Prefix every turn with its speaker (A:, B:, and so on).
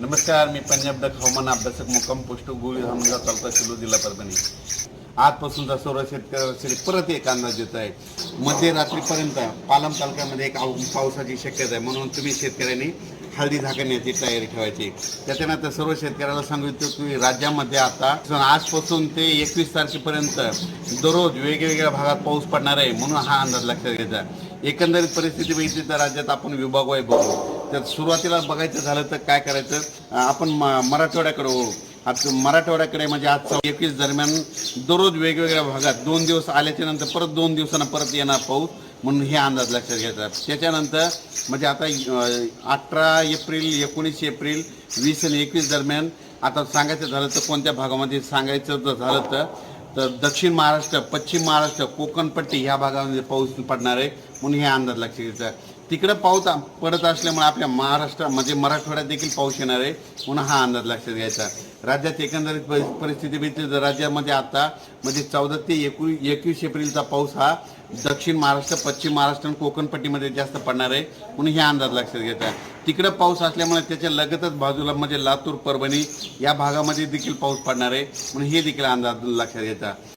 A: नमस्कार, मी पंजाब डक हवामान अभ्यासक मुक्काम पोस्ट गोळी धामणगाव तालुका शिरूर जिल्हा परभणी. आजपासूनचा सर्व शेतकऱ्यांसाठी परत एक अंदाज येत आहे. मध्यरात्रीपर्यंत पालम तालुक्यामध्ये एक पावसाची शक्यता आहे, म्हणून तुम्ही शेतकऱ्यांनी हळदी झाकण्याची तयारी ठेवायची. त्याच्यानंतर सर्व शेतकऱ्याला सांगू इच्छितो की राज्यामध्ये आता आजपासून ते 21 तारखेपर्यंत दररोज वेगवेगळ्या भागात पाऊस पडणार आहे, म्हणून हा अंदाज लक्षात घ्यायचा. एकंदरीत परिस्थिती बघितली तर राज्यात आपण विभागवार बघू. तर सुरुवातीला बघायचं झालं तर काय करायचं, आपण मराठवाड्याकडे वळू. आता मराठवाड्याकडे म्हणजे आज 21 दरम्यान दररोज वेगवेगळ्या भागात 2 दिवस आल्याच्या नंतर परत 2 दिवसांना परत येणार पाऊस, म्हणून हे अंदाज लक्षात घ्यायचा. त्याच्यानंतर म्हणजे आता 18 एप्रिल 19 एप्रिल 20 आणि 21 दरम्यान आता सांगायचं झालं तर कोणत्या भागामध्ये सांगायचं जर झालं तर दक्षिण महाराष्ट्र, पश्चिम महाराष्ट्र, कोकणपट्टी ह्या भागामध्ये पाऊस पडणार आहे, म्हणून हे अंदाज लक्षात घ्यायचा. तिकडं पाऊस पडत असल्यामुळे आपल्या महाराष्ट्र म्हणजे मराठवाड्यात देखील पाऊस येणार आहे, म्हणून हा अंदाज लक्षात घ्यायचा. राज्यात एकंदरीत परिस्थिती बघितली तर राज्यामध्ये आता म्हणजे 14 ते 21 एप्रिलचा पाऊस हा दक्षिण महाराष्ट्र, पश्चिम महाराष्ट्र आणि कोकणपट्टीमध्ये जास्त पडणार आहे, म्हणून हे अंदाज लक्षात घ्यायचा. तिकडं पाऊस असल्यामुळे त्याच्या लगतच बाजूला म्हणजे लातूर, परभणी या भागामध्ये देखील पाऊस पडणार आहे, म्हणून हे देखील अंदाज लक्षात घ्यायचा.